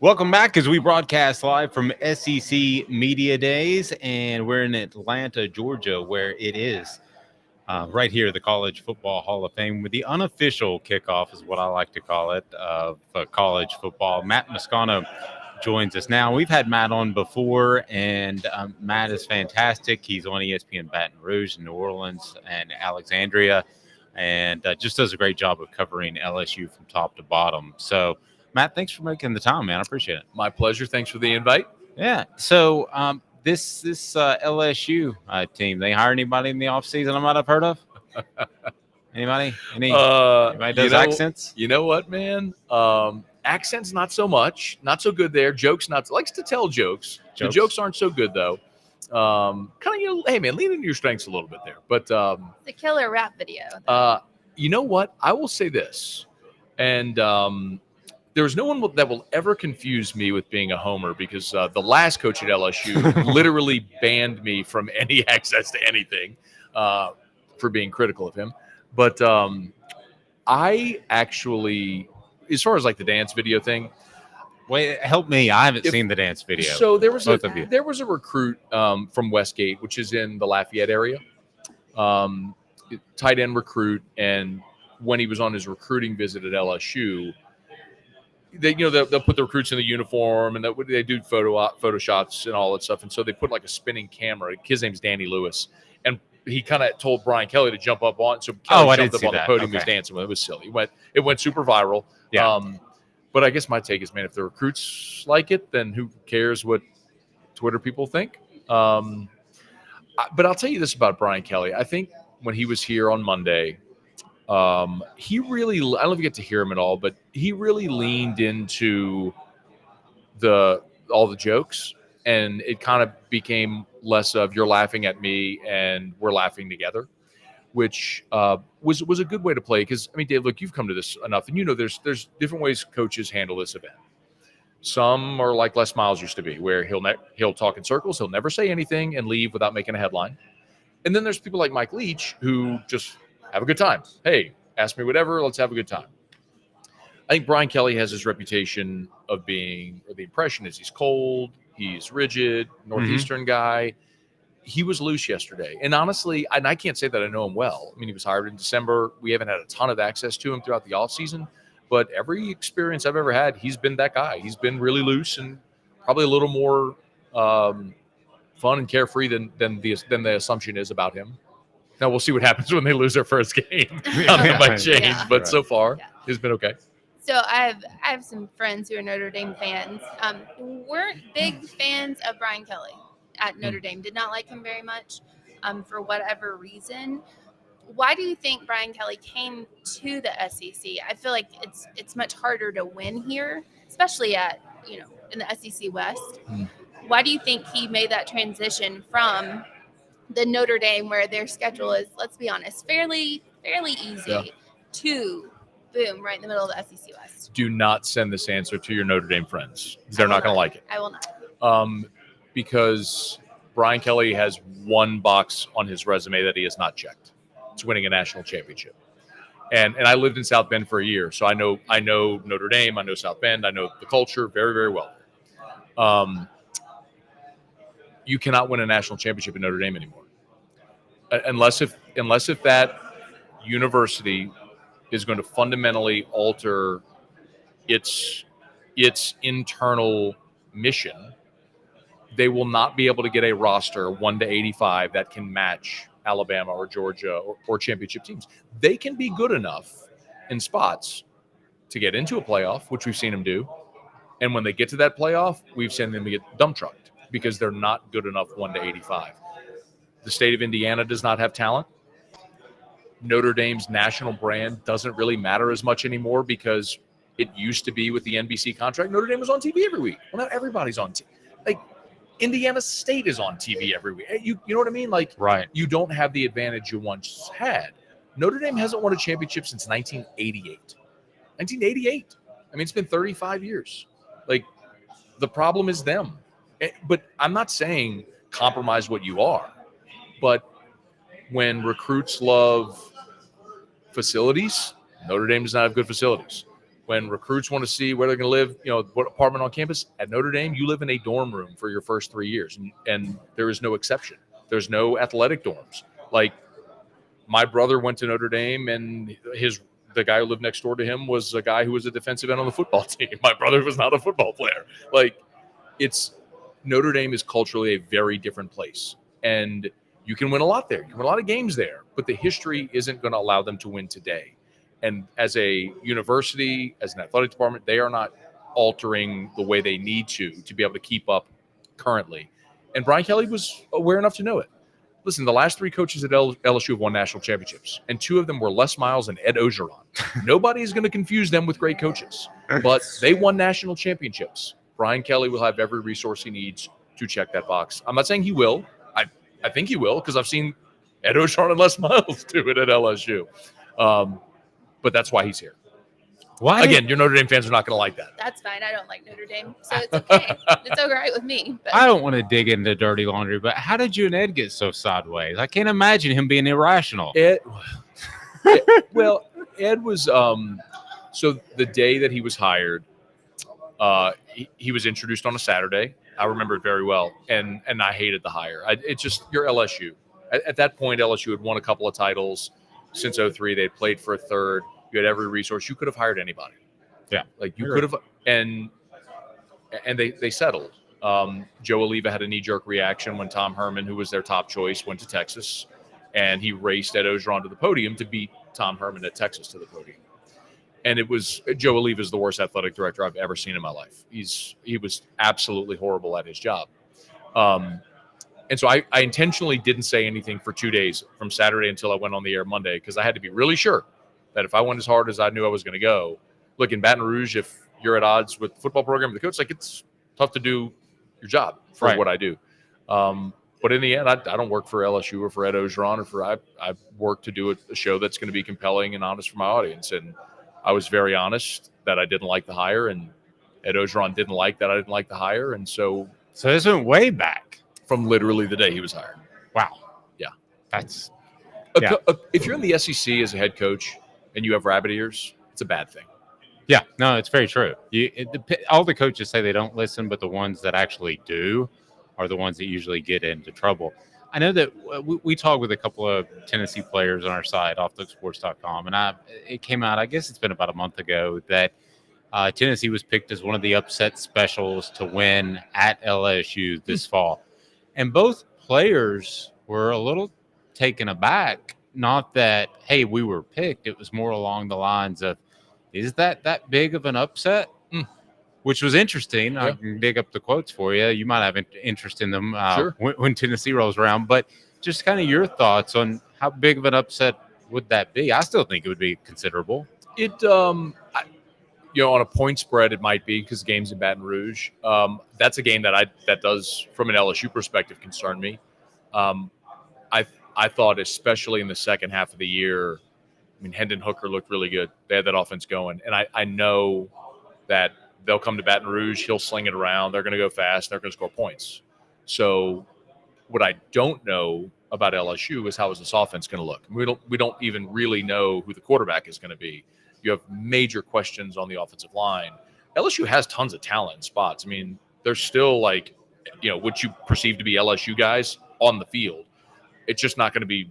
Welcome back as we broadcast live from SEC Media Days, and we're in Atlanta, Georgia, where it is right here, the College Football Hall of Fame, with the unofficial kickoff, is what I like to call it, of college football. Matt Moscano joins us now. We've had Matt on before, and Matt is fantastic. He's on ESPN Baton Rouge, New Orleans, and Alexandria, and just does a great job of covering LSU from top to bottom. So, Matt, thanks for making the time, man. I appreciate it. My pleasure. Thanks for the invite. Yeah. So, this LSU team, they hire anybody in the offseason I might have heard of? Anybody? Anybody does accents? You know what, man? Accents not so much, not so good there. Jokes not likes to tell jokes. The jokes aren't so good though. Kind of hey man, lean into your strengths a little bit there. But the killer rap video. You know what? I will say this, and there's no one that will ever confuse me with being a homer because the last coach at LSU literally banned me from any access to anything for being critical of him. But I actually, as far as like the dance video thing, wait, help me. I haven't seen the dance video. So there was a recruit from Westgate, which is in the Lafayette area, tight end recruit, and when he was on his recruiting visit at LSU, they'll put the recruits in the uniform and they do photo shots and all that stuff, and so they put like a spinning camera. His name's Danny Lewis, and he kind of told Brian Kelly to jump up on. So Kelly jumped up on the podium, was dancing with it. It was silly. It went super viral. Yeah. But I guess my take is, man, if the recruits like it, then who cares what Twitter people think? But I'll tell you this about Brian Kelly. I think when he was here on Monday, he really, I don't know if you get to hear him at all, but he really leaned into all the jokes, and it kind of became less of you're laughing at me and we're laughing together, which was a good way to play. Because I mean, Dave, look, you've come to this enough, and you know there's different ways coaches handle this event. Some are like Les Miles used to be, where he'll talk in circles, he'll never say anything and leave without making a headline. And then there's people like Mike Leach who just have a good time. Hey, ask me whatever, let's have a good time. I think Brian Kelly has his reputation of being, or the impression is he's cold, he's rigid, Northeastern guy. He was loose yesterday. And honestly, and I can't say that I know him well. I mean, he was hired in December. We haven't had a ton of access to him throughout the offseason. But every experience I've ever had, he's been that guy. He's been really loose and probably a little more fun and carefree than the assumption is about him. Now, we'll see what happens when they lose their first game. That might change. But so far, he's been okay. So I have some friends who are Notre Dame fans. Weren't big fans of Brian Kelly at Notre Dame. Did not like him very much for whatever reason. Why do you think Brian Kelly came to the SEC? I feel like it's much harder to win here, especially in the SEC West. Why do you think he made that transition from the Notre Dame, where their schedule is, let's be honest, fairly easy, to boom, right in the middle of the SEC West? Do not send this answer to your Notre Dame friends. They're not going to like it. I will not. Because Brian Kelly has one box on his resume that he has not checked. It's winning a national championship. And I lived in South Bend for a year, so I know Notre Dame, I know South Bend, I know the culture very, very well. You cannot win a national championship in Notre Dame anymore, unless if that university is going to fundamentally alter its internal mission. They will not be able to get a roster 1 to 85 that can match Alabama or Georgia or championship teams. They can be good enough in spots to get into a playoff, which we've seen them do. And when they get to that playoff, we've seen them get dump trucked because they're not good enough 1 to 85. The state of Indiana does not have talent. Notre Dame's national brand doesn't really matter as much anymore because it used to be with the NBC contract. Notre Dame was on TV every week. Well, now everybody's on TV. Like, Indiana State is on TV every week. You know what I mean? Like, right. You don't have the advantage you once had. Notre Dame hasn't won a championship since 1988. 1988. I mean, it's been 35 years. Like, the problem is them. But I'm not saying compromise what you are. But when recruits love facilities, Notre Dame does not have good facilities. when recruits want to see where they're going to live, what apartment on campus, at Notre Dame, you live in a dorm room for your first 3 years. And there is no exception. There's no athletic dorms. Like, my brother went to Notre Dame, and the guy who lived next door to him was a guy who was a defensive end on the football team. My brother was not a football player. Like, Notre Dame is culturally a very different place. And you can win a lot there. You can win a lot of games there, but the history isn't going to allow them to win today. And as a university, as an athletic department, they are not altering the way they need to be able to keep up currently. And Brian Kelly was aware enough to know it. Listen, the last 3 coaches at LSU have won national championships, and 2 of them were Les Miles and Ed Ogeron. Nobody is going to confuse them with great coaches, but they won national championships. Brian Kelly will have every resource he needs to check that box. I'm not saying he will. I think he will, because I've seen Ed Ogeron and Les Miles do it at LSU. But that's why he's here. Why? Again, your Notre Dame fans are not going to like that. That's fine. I don't like Notre Dame, so it's okay. It's all right with me. But I don't want to dig into dirty laundry, but how did you and Ed get so sideways? I can't imagine him being irrational. Ed was so the day that he was hired, he was introduced on a Saturday. I remember it very well, and I hated the hire. It's just, you're LSU. At that point, LSU had won a couple of titles since 2003. They had played for a third. You had every resource. You could have hired anybody. Yeah, like you could have, and they settled. Joe Oliva had a knee-jerk reaction when Tom Herman, who was their top choice, went to Texas, and he raced Ed Ogeron to the podium to beat Tom Herman at Texas to the podium. And Joe Oliva is the worst athletic director I've ever seen in my life. He was absolutely horrible at his job. And so I intentionally didn't say anything for 2 days, from Saturday until I went on the air Monday, because I had to be really sure that if I went as hard as I knew I was going to go, look, in Baton Rouge, if you're at odds with the football program, the coach, like, it's tough to do your job for what I do. But in the end, I don't work for LSU or for Ed Ogeron I work to do a show that's going to be compelling and honest for my audience. And I was very honest that I didn't like the hire, and Ed Ogeron didn't like that I didn't like the hire. And so this went way back. From literally the day he was hired. Wow. Yeah. That's if you're in the SEC as a head coach and you have rabbit ears, it's a bad thing. Yeah, no, it's very true. All the coaches say they don't listen, but the ones that actually do are the ones that usually get into trouble. I know that we talked with a couple of Tennessee players on our site, offthesports.com, and it came out, I guess it's been about a month ago, that Tennessee was picked as one of the upset specials to win at LSU this fall. And both players were a little taken aback. Not that, hey, we were picked. It was more along the lines of, is that big of an upset? Which was interesting. Yeah. I can dig up the quotes for you. You might have interest in them sure. when Tennessee rolls around. But just kind of your thoughts on how big of an upset would that be? I still think it would be considerable. On a point spread, it might be, because the game's in Baton Rouge. That's a game that does, from an LSU perspective, concern me. I thought, especially in the second half of the year, Hendon Hooker looked really good. They had that offense going. And I know that they'll come to Baton Rouge, he'll sling it around, they're going to go fast, they're going to score points. So what I don't know about LSU is, how is this offense going to look? We don't even really know who the quarterback is going to be. You have major questions on the offensive line. LSU has tons of talent in spots. They're still what you perceive to be LSU guys on the field. It's just not going to be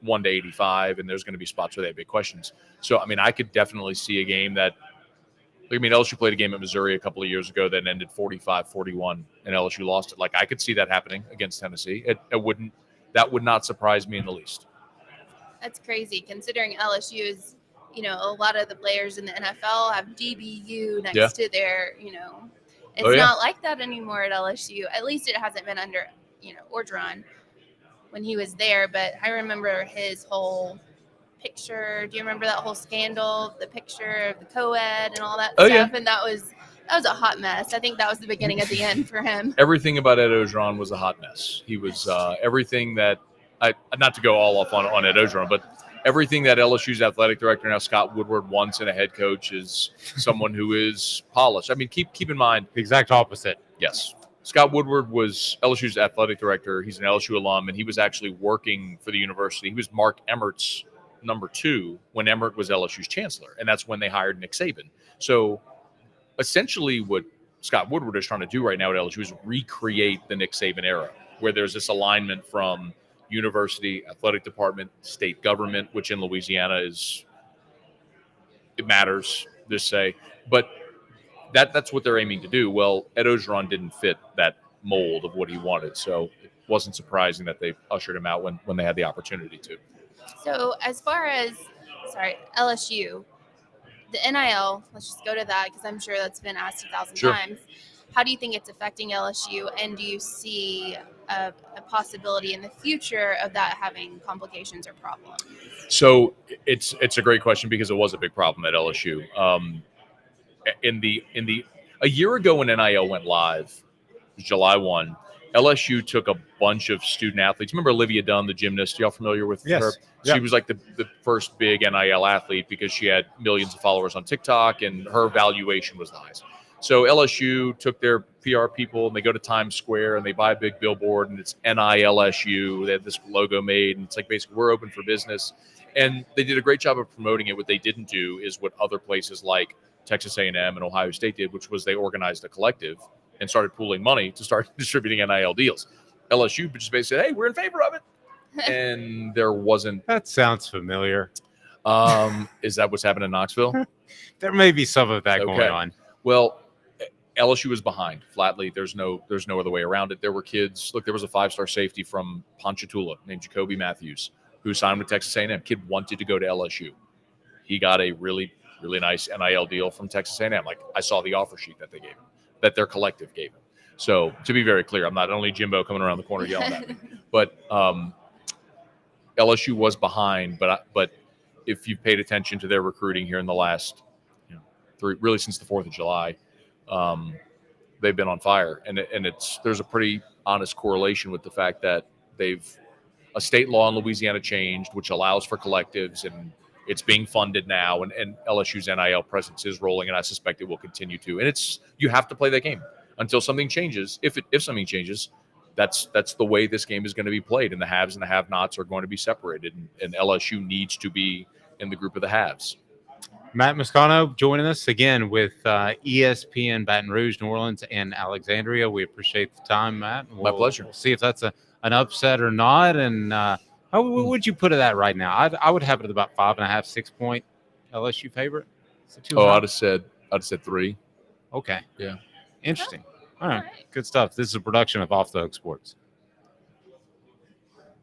1 to 85, and there's going to be spots where they have big questions. So, I could definitely see a game that, LSU played a game at Missouri a couple of years ago that ended 45-41, and LSU lost it. I could see that happening against Tennessee. That would not surprise me in the least. That's crazy, considering LSU is, a lot of the players in the NFL have DBU next to their, it's not like that anymore at LSU. At least it hasn't been under, Orgeron when he was there. But I remember his whole picture. Do you remember that whole scandal, the picture of the co-ed and all that stuff? Yeah. And that was a hot mess. I think that was the beginning of the end for him. Everything about Ed Ogeron was a hot mess. He was everything that not to go all off on Ed Ogeron, but everything that LSU's athletic director, now Scott Woodward, wants in a head coach is someone who is polished. Keep in mind the exact opposite. Yes. Scott Woodward was LSU's athletic director. He's an LSU alum, and he was actually working for the university. He was Mark Emmert's number 2 when Emmert was LSU's chancellor, and that's when they hired Nick Saban. So essentially what Scott Woodward is trying to do right now at LSU is recreate the Nick Saban era, where there's this alignment from university, athletic department, state government, which in Louisiana it matters, just say. But that's what they're aiming to do. Well, Ed Ogeron didn't fit that mold of what he wanted, so it wasn't surprising that they ushered him out when they had the opportunity to. So as far as LSU, the NIL, let's just go to that because I'm sure that's been asked 1,000 Sure. times. How do you think it's affecting LSU, and do you see a possibility in the future of that having complications or problems? So it's a great question because it was a big problem at LSU. A year ago when NIL went live, July 1, LSU took a bunch of student athletes. Remember Olivia Dunn, the gymnast? Y'all familiar with Yes. her? Yeah. She was like the first big NIL athlete because she had millions of followers on TikTok and her valuation was the highest. So LSU took their PR people and they go to Times Square and they buy a big billboard and it's NILSU. They had this logo made and it's like basically we're open for business. And they did a great job of promoting it. What they didn't do is what other places like Texas A&M and Ohio State did, which was they organized a collective and started pooling money to start distributing NIL deals. LSU just basically said, hey, we're in favor of it. And there wasn't. That sounds familiar. Is that what's happened in Knoxville? There may be some of that Okay. going on. Well, LSU was behind flatly. There's no other way around it. There were kids. Look, there was a 5-star safety from Ponchatoula named Jacoby Matthews who signed with Texas A&M. Kid wanted to go to LSU. He got a really, really nice NIL deal from Texas A&M. Like I saw the offer sheet that they gave him, that their collective gave him. So to be very clear, I'm not only Jimbo coming around the corner yelling at me, but LSU was behind. But if you've paid attention to their recruiting here in the last, really since the 4th of July, they've been on fire, and there's a pretty honest correlation with the fact that a state law in Louisiana changed, which allows for collectives, and it's being funded now, and LSU's NIL presence is rolling, and I suspect it will continue to. And you have to play that game until something changes. If something changes, that's the way this game is going to be played, and the haves and the have-nots are going to be separated, and LSU needs to be in the group of the haves. Matt Moscano joining us again with ESPN Baton Rouge, New Orleans, and Alexandria. We appreciate the time, Matt. My pleasure. We'll see if that's an upset or not. And how would you put it at right now? I would have it at about 5.5, 6 point LSU favorite. I'd have said 3. Okay. Yeah. Interesting. All right. Good stuff. This is a production of Off the Hook Sports.